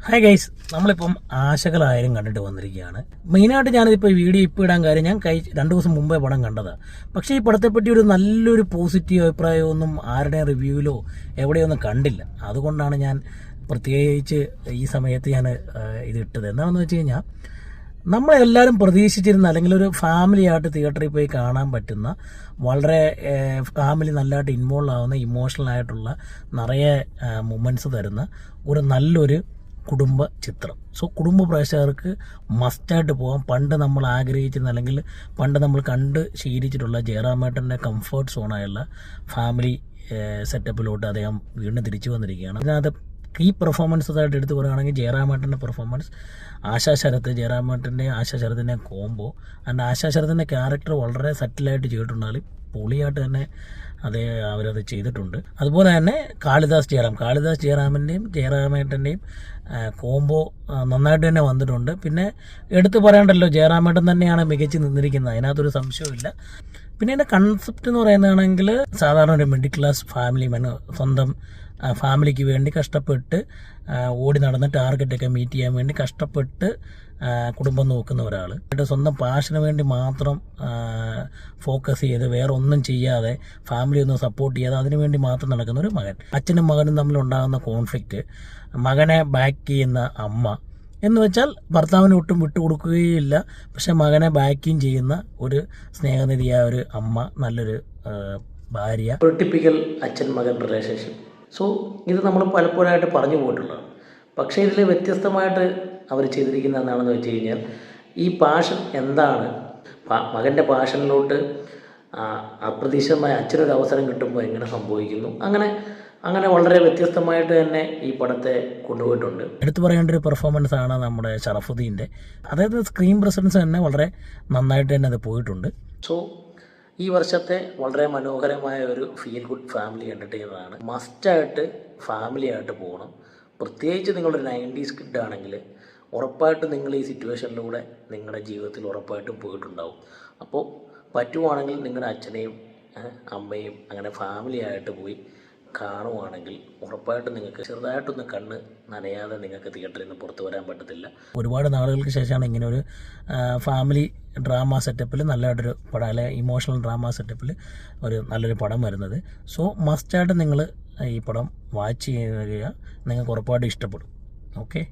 Hi guys, നമ്മളിപ്പം ആശകളായാലും കണ്ടിട്ട് വന്നിരിക്കുകയാണ്. മെയിനായിട്ട് ഞാനിപ്പോൾ വീഡിയോ ഇപ്പോൾ ഇടാൻ കാര്യം ഞാൻ 2 ദിവസം മുമ്പേ പടം കണ്ടതാണ്. പക്ഷേ ഈ പടത്തെപ്പറ്റി ഒരു നല്ലൊരു പോസിറ്റീവ് അഭിപ്രായമൊന്നും ആരുടെയും റിവ്യൂവിലോ എവിടെയൊന്നും കണ്ടില്ല. അതുകൊണ്ടാണ് ഞാൻ പ്രത്യേകിച്ച് ഈ സമയത്ത് ഞാൻ ഇത് ഇട്ടത്. എന്താണെന്ന് വെച്ച് കഴിഞ്ഞാൽ നമ്മളെല്ലാവരും പ്രതീക്ഷിച്ചിരുന്ന അല്ലെങ്കിൽ ഒരു ഫാമിലി ആയിട്ട് തിയേറ്ററിൽ പോയി കാണാൻ പറ്റുന്ന വളരെ ഫാമിലി നല്ലതായിട്ട് ഇൻവോൾവ് ആവുന്ന ഇമോഷണൽ ആയിട്ടുള്ള നിറയെ മൊമെൻറ്റ്സ് തരുന്ന ഒരു നല്ലൊരു കുടുംബ ചിത്രം. സോ കുടുംബ പ്രേക്ഷകർക്ക് മസ്റ്റായിട്ട് പോകാം. പണ്ട് നമ്മൾ ആഗ്രഹിച്ചിരുന്ന അല്ലെങ്കിൽ പണ്ട് നമ്മൾ കണ്ട് ശീലിച്ചിട്ടുള്ള ജയറാമേട്ടൻ്റെ കംഫർട്ട് സോണായുള്ള ഫാമിലി സെറ്റപ്പിലോട്ട് അദ്ദേഹം വീണ്ടും തിരിച്ചു വന്നിരിക്കുകയാണ്. അതിനകത്ത് ഈ പെർഫോമൻസായിട്ട് എടുത്ത് പറയുകയാണെങ്കിൽ ജയറാമേട്ടൻ്റെ പെർഫോമൻസ്, ആശാ ശരത്തിൻ്റെ കോംബോ ആൻഡ് ആശാ ശരത്തിൻ്റെ ക്യാരക്ടർ വളരെ സെറ്റിലായിട്ട് ചെയ്തിട്ടുണ്ടെങ്കിൽ പൊളിയായിട്ട് തന്നെ അവരത് ചെയ്തിട്ടുണ്ട്. അതുപോലെ തന്നെ കാളിദാസ് ജയറാമിൻ്റെയും ജയറാമേട്ടൻ്റെയും കോംബോ നന്നായിട്ട് തന്നെ വന്നിട്ടുണ്ട്. പിന്നെ എടുത്തു പറയണ്ടല്ലോ, ജയറാമേട്ടൻ തന്നെയാണ് മികച്ച് നിന്നിരിക്കുന്നത്, അതിനകത്തൊരു സംശയമില്ല. പിന്നെ എൻ്റെ കൺസെപ്റ്റ് എന്ന് പറയുന്നതാണെങ്കിൽ സാധാരണ ഒരു മിഡിൽ ക്ലാസ് ഫാമിലി സ്വന്തം ഫാമിലിക്ക് വേണ്ടി കഷ്ടപ്പെട്ട് ഓടി നടന്ന് ടാർഗറ്റൊക്കെ മീറ്റ് ചെയ്യാൻ വേണ്ടി കഷ്ടപ്പെട്ട് കുടുംബം നോക്കുന്ന ഒരാൾ, സ്വന്തം പാഷന് വേണ്ടി മാത്രം ഫോക്കസ് ചെയ്ത് വേറെ ഒന്നും ചെയ്യാതെ ഫാമിലി ഒന്നും സപ്പോർട്ട് ചെയ്യാതെ അതിനുവേണ്ടി മാത്രം നടക്കുന്ന ഒരു മകൻ, അച്ഛനും മകനും തമ്മിലുണ്ടാകുന്ന കോൺഫ്ലിക്റ്റ്, മകനെ ബാക്ക് ചെയ്യുന്ന അമ്മ എന്ന് വെച്ചാൽ ഭർത്താവിനെ ഒട്ടും വിട്ടുകൊടുക്കുകയില്ല, പക്ഷെ മകനെ ബാക്കിയും ചെയ്യുന്ന ഒരു സ്നേഹനിധിയായ ഒരു അമ്മ, നല്ലൊരു ഭാര്യ, ഒരു ടിപ്പിക്കൽ അച്ഛൻ മകൻ റിലേഷൻഷിപ്പ്. സോ ഇത് നമ്മൾ പലപ്പോഴായിട്ട് പറഞ്ഞു പോയിട്ടുള്ളതാണ്. പക്ഷേ ഇതിൽ വ്യത്യസ്തമായിട്ട് അവർ ചെയ്തിരിക്കുന്നത് എന്താണെന്ന് വെച്ച് കഴിഞ്ഞാൽ ഈ പാഷൻ എന്താണ്, മകൻ്റെ പാഷനിലോട്ട് അപ്രതീക്ഷിതമായ അച്ഛനൊരു അവസരം കിട്ടുമ്പോൾ എങ്ങനെ സംഭവിക്കുന്നു, അങ്ങനെ വളരെ വ്യത്യസ്തമായിട്ട് തന്നെ ഈ പടത്തെ കൊണ്ടുപോയിട്ടുണ്ട്. എടുത്തു പറയേണ്ട ഒരു പെർഫോമൻസ് ആണ് നമ്മുടെ ഷറഫുദ്ദീൻ്റെ. അതായത് സ്ക്രീൻ പ്രസൻസ് തന്നെ വളരെ നന്നായിട്ട് തന്നെ അത് പോയിട്ടുണ്ട്. സോ ഈ വർഷത്തെ വളരെ മനോഹരമായ ഒരു ഫീൽ ഗുഡ് ഫാമിലി എൻ്റർടൈനറാണ്. മസ്റ്റായിട്ട് ഫാമിലിയായിട്ട് പോകണം. പ്രത്യേകിച്ച് നിങ്ങളൊരു 90s കിഡ് ആണെങ്കിൽ ഉറപ്പായിട്ടും നിങ്ങൾ ഈ സിറ്റുവേഷനിലൂടെ നിങ്ങളുടെ ജീവിതത്തിൽ ഉറപ്പായിട്ടും പോയിട്ടുണ്ടാവും. അപ്പോൾ പറ്റുവാണെങ്കിൽ നിങ്ങളുടെ അച്ഛനെയും അമ്മയും അങ്ങനെ ഫാമിലിയായിട്ട് പോയി കാണുവാണെങ്കിൽ ഉറപ്പായിട്ടും നിങ്ങൾക്ക് ചെറുതായിട്ടൊന്ന് കണ്ണ് നനയാതെ നിങ്ങൾക്ക് തിയേറ്ററിൽ നിന്ന് പുറത്തു വരാൻ പറ്റത്തില്ല. ഒരുപാട് നാളുകൾക്ക് ശേഷമാണ് ഇങ്ങനെ ഒരു ഫാമിലി ഡ്രാമ സെറ്റപ്പിൽ നല്ലൊരു പടം, അല്ലെ ഇമോഷണൽ ഡ്രാമ സെറ്റപ്പിൽ ഒരു നല്ലൊരു പടം വരുന്നത്. സോ മസ്റ്റായിട്ട് നിങ്ങൾ ഈ പടം വാച്ച് ചെയ്യുക, നിങ്ങൾക്ക് ഉറപ്പായിട്ടും ഇഷ്ടപ്പെടും. ഓക്കെ.